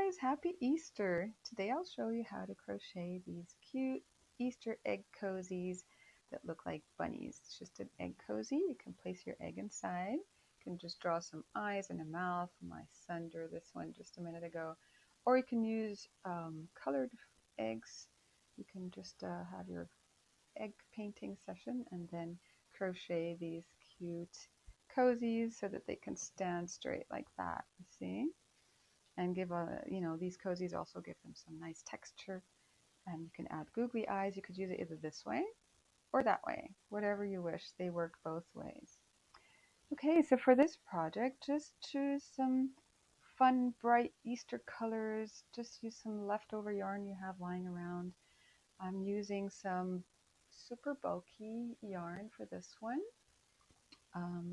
guys, happy Easter! Today I'll show you how to crochet these cute Easter egg cozies that look like bunnies. It's just an egg cozy. You can place your egg inside. You can just draw some eyes and a mouth. My son drew this one just a minute ago. Or you can use colored eggs. You can just have your egg painting session and then crochet these cute cozies so that they can stand straight like that. You see? And give these cozies also give them some nice texture, and you can add googly eyes. You could use it either this way or that way, whatever you wish. They work both ways. Okay, so for this project, just choose some fun, bright Easter colors. Just use some leftover yarn you have lying around. I'm using some super bulky yarn for this one.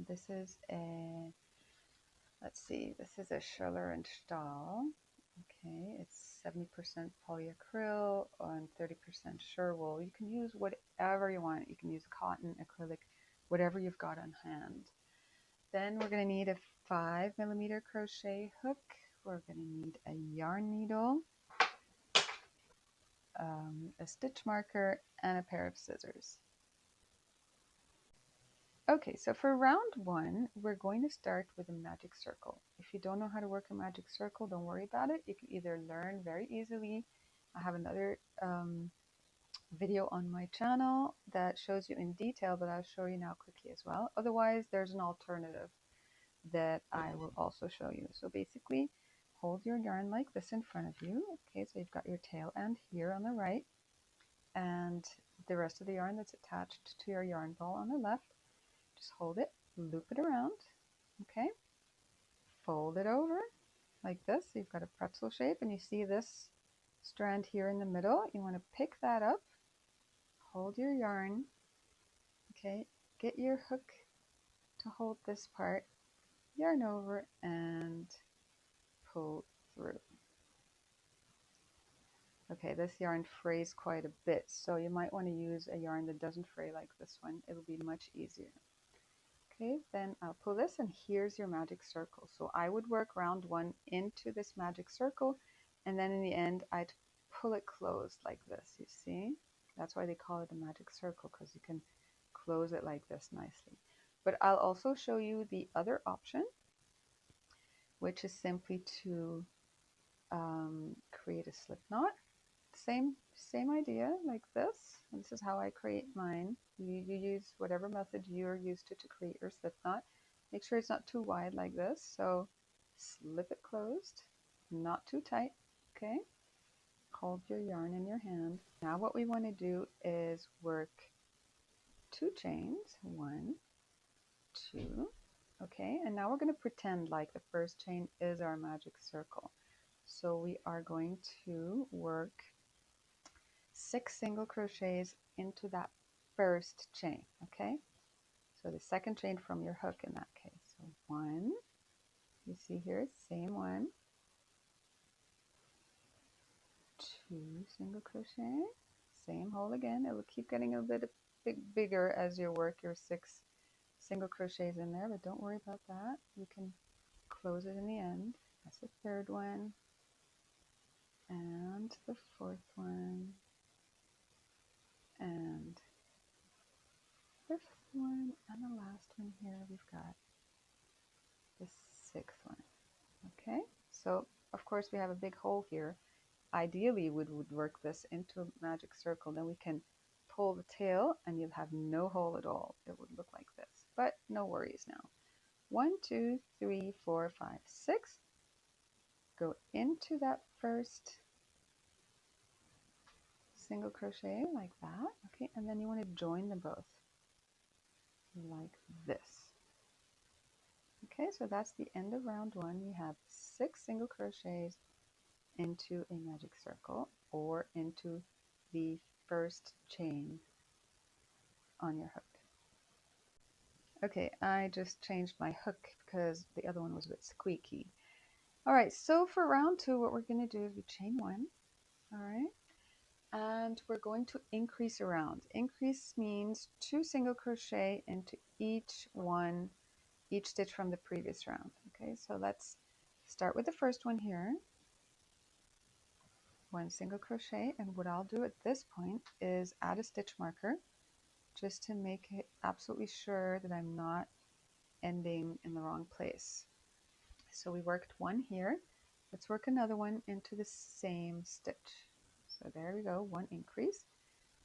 This is a Let's see, this is a Schiller and Stahl. Okay, it's 70% polyacryl and 30% Sherwool. You can use whatever you want. You can use cotton, acrylic, whatever you've got on hand. Then we're going to need a 5mm crochet hook. We're going to need a yarn needle, a stitch marker, and a pair of scissors. Okay, so for round one, we're going to start with a magic circle. If you don't know how to work a magic circle, don't worry about it. You can either learn very easily. I have another video on my channel that shows you in detail, but I'll show you now quickly as well. Otherwise, there's an alternative that I will also show you. So basically, hold your yarn like this in front of you. Okay, so you've got your tail end here on the right, and the rest of the yarn that's attached to your yarn ball on the left. Just hold it, loop it around, okay? Fold it over like this. So you've got a pretzel shape, and you see this strand here in the middle. You want to pick that up, hold your yarn, okay? Get your hook to hold this part, yarn over, and pull through. Okay, this yarn frays quite a bit, so you might want to use a yarn that doesn't fray like this one. It'll be much easier. Okay, then I'll pull this, and here's your magic circle. So I would work round one into this magic circle, and then in the end I'd pull it closed like this, you see? That's why they call it a magic circle, because you can close it like this nicely. But I'll also show you the other option, which is simply to create a slip knot. Same idea like this. And this is how I create mine. You use whatever method you're used to create your slip knot. Make sure it's not too wide like this. So slip it closed, not too tight. Okay. Hold your yarn in your hand. Now what we want to do is work 2 chains. 1, 2. Okay. And now we're going to pretend like the first chain is our magic circle. So we are going to work 6 single crochets into that first chain, okay? So the second chain from your hook in that case. So 1, you see here, same one, 2 single crochet, same hole again. It will keep getting a bit bigger as you work your 6 single crochets in there, but don't worry about that. You can close it in the end. That's the third one, and the fourth one, and fifth one, and the last one here. We've got the 6th one. Okay, so of course we have a big hole here. Ideally we would work this into a magic circle, then we can pull the tail and you'll have no hole at all. It would look like this, but no worries now. 1, 2, 3, 4, 5, 6. Go into that first single crochet like that, okay, and then you want to join them both like this. Okay, so that's the end of round one. We have 6 single crochets into a magic circle or into the first chain on your hook. Okay, I just changed my hook because the other one was a bit squeaky. All right, so for round 2, what we're going to do is we chain 1, all right, and we're going to increase around. Increase means 2 single crochet into each stitch from the previous round. Okay, so let's start with the first one here. 1 single crochet, and what I'll do at this point is add a stitch marker just to make it absolutely sure that I'm not ending in the wrong place. So we worked 1 here. Let's work another one into the same stitch. So there we go, 1 increase.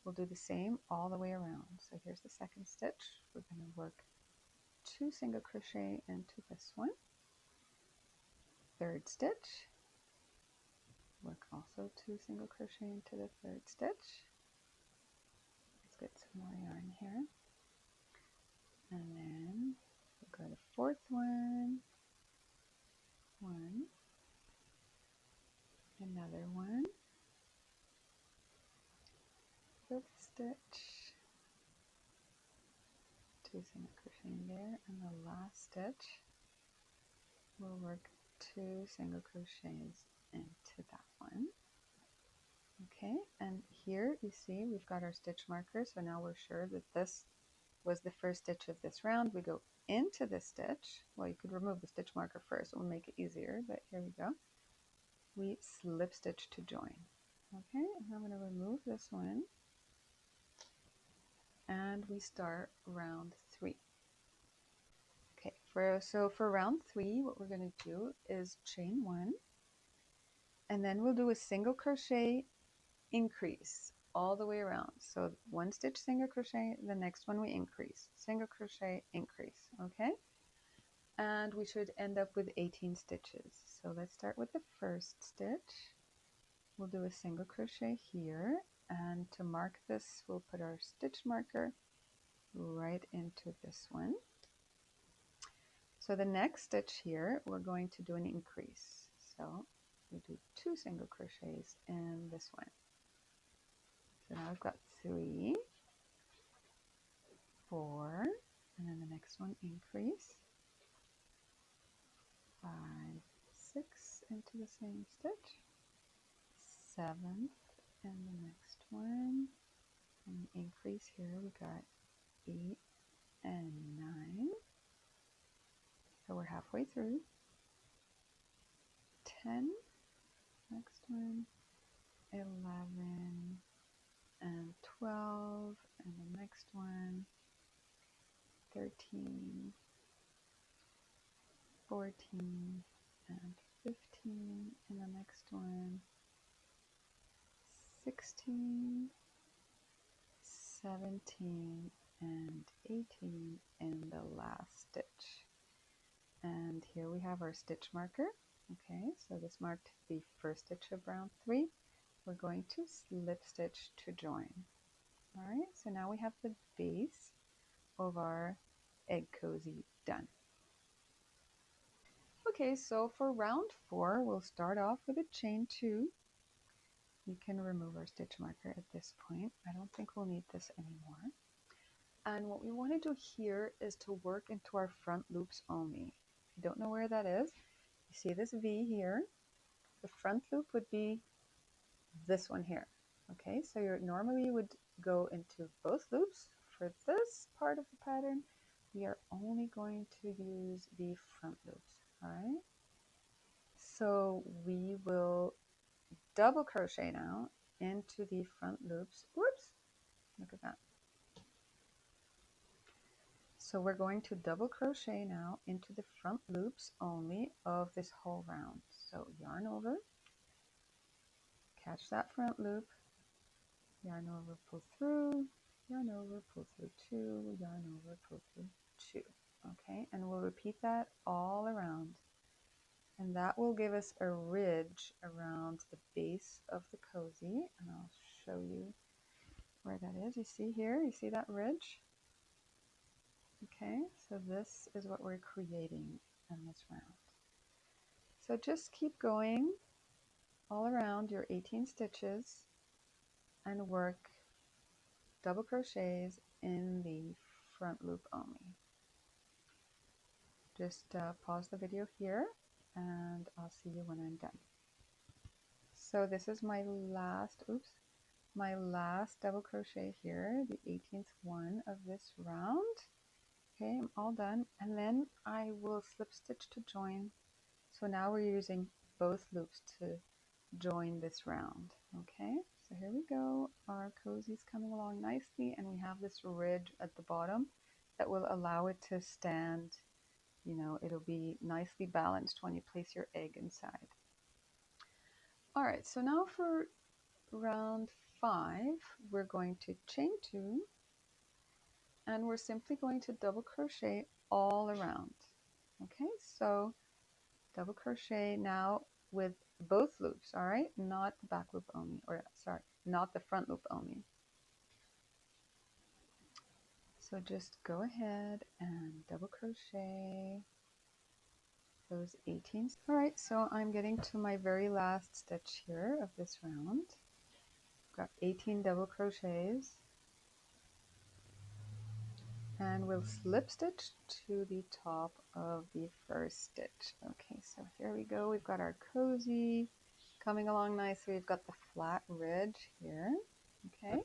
We'll do the same all the way around. So here's the second stitch. We're going to work 2 single crochet into this one. Third stitch. Work also 2 single crochet into the third stitch. Let's get some more yarn here. And then we'll go to fourth one. 1. Another one. Fifth stitch. 2 single crochet in there, and the last stitch we'll work 2 single crochets into that one. Okay, and here you see we've got our stitch marker, so now we're sure that this was the first stitch of this round. We go into this stitch. Well, you could remove the stitch marker first, it will make it easier, but here we go. We slip stitch to join. Okay, and I'm going to remove this one, and we start round 3. Okay, so for round 3, what we're going to do is chain 1, and then we'll do a single crochet increase all the way around. So 1 stitch single crochet, the next one we increase, single crochet, increase, okay? And we should end up with 18 stitches. So let's start with the first stitch. We'll do a single crochet here, and to mark this, we'll put our stitch marker right into this one. So the next stitch here, we're going to do an increase. So we do 2 single crochets in this one. So now I've got 3, 4, and then the next one increase, 5, 6 into the same stitch, 7th in the next one, and increase here we got 8 and 9. So we're halfway through. 10, next one, 11 and 12, and the next one, 13, 14 and 15 in the next one, 16, 17 and 18 in the last stitch. And here we have our stitch marker. Okay, so this marked the first stitch of round 3. We're going to slip stitch to join. All right, so now we have the base of our egg cozy done. Okay, so for round 4, we'll start off with a chain 2. We can remove our stitch marker at this point. I don't think we'll need this anymore. And what we want to do here is to work into our front loops only. If you don't know where that is, you see this V here. The front loop would be this one here. Okay, so normally you would go into both loops. For this part of the pattern, we are only going to use the front loops. All right, so we will double crochet now into the front loops. Whoops, look at that. So we're going to double crochet now into the front loops only of this whole round. So yarn over, catch that front loop, yarn over, pull through, yarn over, pull through 2, yarn over, pull through 2. Okay, and we'll repeat that all around. And that will give us a ridge around the base of the cozy. And I'll show you where that is. You see here, you see that ridge? Okay, so this is what we're creating in this round. So just keep going all around your 18 stitches and work double crochets in the front loop only. Just pause the video here and I'll see you when I'm done. So this is my last, my last double crochet here, the 18th one of this round. Okay, I'm all done, and then I will slip stitch to join. So now we're using both loops to join this round. Okay, so here we go. Our cozy's coming along nicely, and we have this ridge at the bottom that will allow it to stand. You know, it'll be nicely balanced when you place your egg inside. All right, so now for round 5, we're going to chain 2, and we're simply going to double crochet all around. Okay, so double crochet now with both loops, all right? Not the back loop only, or sorry, not the front loop only. So just go ahead and double crochet those 18. All right, so I'm getting to my very last stitch here of this round. Got 18 double crochets, and we'll slip stitch to the top of the first stitch. Okay, so here we go. We've got our cozy coming along nicely. We've got the flat ridge here. Okay,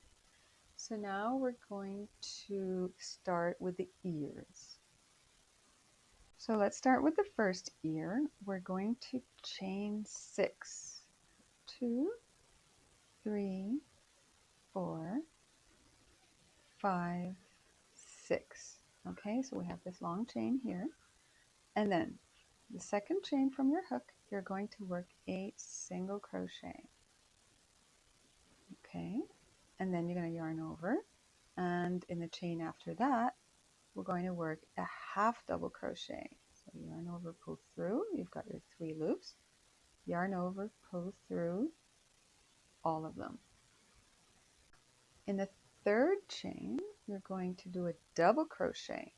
so now we're going to start with the ears. So let's start with the first ear. We're going to chain 6. 2, 3, 4, 5, 6. Okay, so we have this long chain here. And then the second chain from your hook, you're going to work a single crochet. Okay, and then you're going to yarn over. And in the chain after that, we're going to work a half double crochet. So yarn over, pull through. You've got your 3 loops. Yarn over, pull through all of them. In the third chain, you're going to do a double crochet.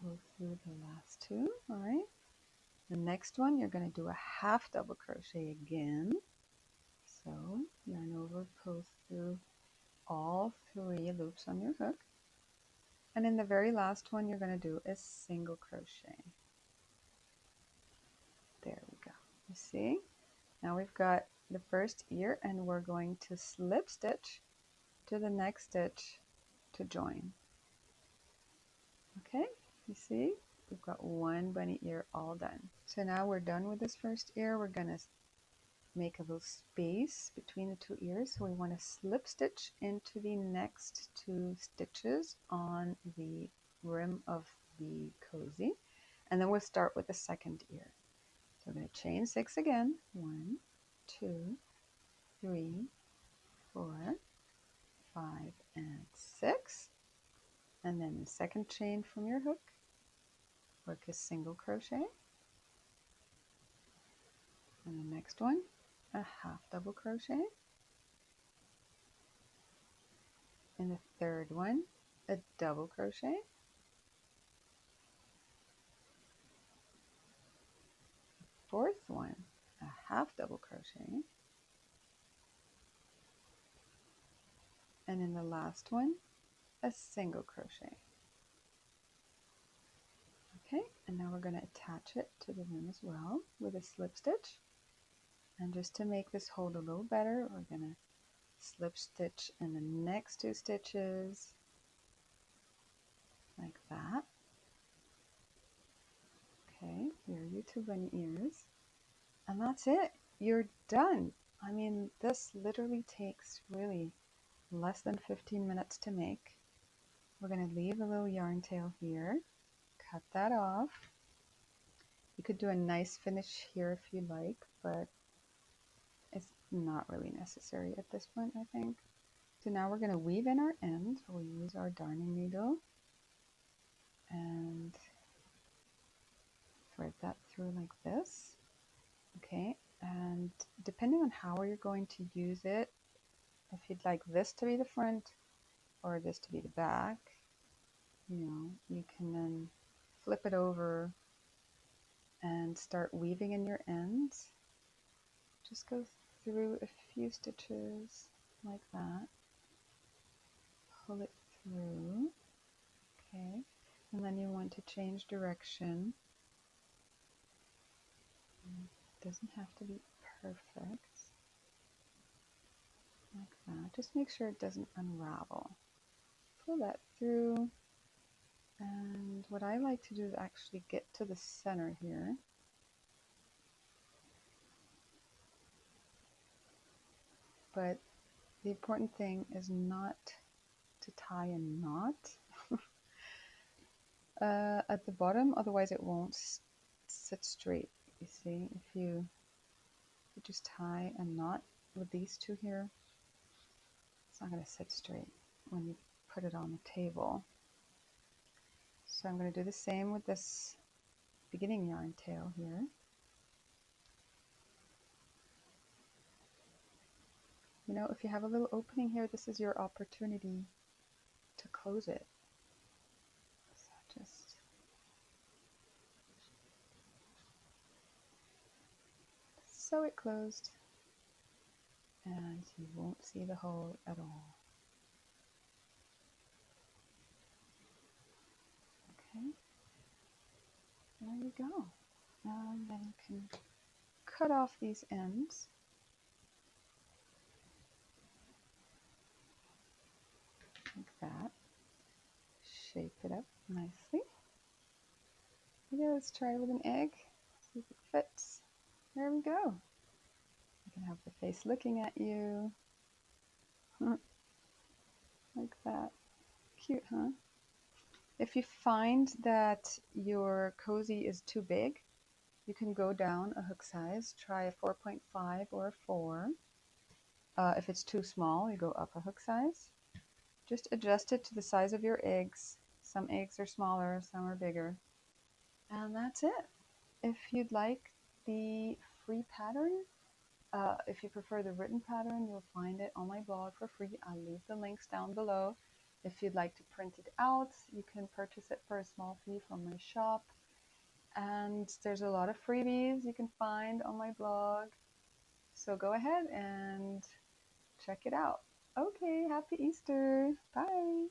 Pull through the last 2, all right? The next one, you're going to do a half double crochet again. So yarn over, pull through all 3 loops on your hook. And in the very last one, you're going to do a single crochet. There we go. You see? Now we've got the first ear, and we're going to slip stitch to the next stitch to join. Okay, you see? We've got 1 bunny ear all done. So now we're done with this first ear. We're going to make a little space between the 2 ears. So we want to slip stitch into the next 2 stitches on the rim of the cozy. And then we'll start with the second ear. So we're going to chain 6 again. 1, 2, 3, 4, 5, and 6. And then the second chain from your hook, work a single crochet. And the next one, a half double crochet. In the third one, a double crochet. Fourth one, a half double crochet. And in the last one, a single crochet. Okay, and now we're going to attach it to the rim as well with a slip stitch. And just to make this hold a little better, we're going to slip stitch in the next 2 stitches like that. Okay, here are your 2 bunny ears. And that's it. You're done. I mean, this literally takes really less than 15 minutes to make. We're going to leave a little yarn tail here. Cut that off. You could do a nice finish here if you like, but it's not really necessary at this point, I think. So now we're going to weave in our ends. We'll use our darning needle and thread that through like this. Okay, and depending on how you're going to use it, if you'd like this to be the front or this to be the back, you know, you can then flip it over and start weaving in your ends. Just go through a few stitches like that. Pull it through. Okay, and then you want to change direction. It doesn't have to be perfect. Like that. Just make sure it doesn't unravel. Pull that through. And what I like to do is actually get to the center here. But the important thing is not to tie a knot at the bottom, otherwise it won't sit straight. You see, if you just tie a knot with these two here, it's not going to sit straight when you put it on the table. So I'm going to do the same with this beginning yarn tail here. You know, if you have a little opening here, this is your opportunity to close it. So just sew it closed, and you won't see the hole at all. Okay, there you go. And then you can cut off these ends. Like that. Shape it up nicely. Okay, let's try with an egg. See if it fits. There we go. You can have the face looking at you. Like that. Cute, huh? If you find that your cozy is too big, you can go down a hook size. Try a 4.5 or a 4. If it's too small, you go up a hook size. Just adjust it to the size of your eggs. Some eggs are smaller, some are bigger. And that's it. If you'd like the free pattern, if you prefer the written pattern, you'll find it on my blog for free. I'll leave the links down below. If you'd like to print it out, you can purchase it for a small fee from my shop. And there's a lot of freebies you can find on my blog. So go ahead and check it out. Okay, happy Easter. Bye.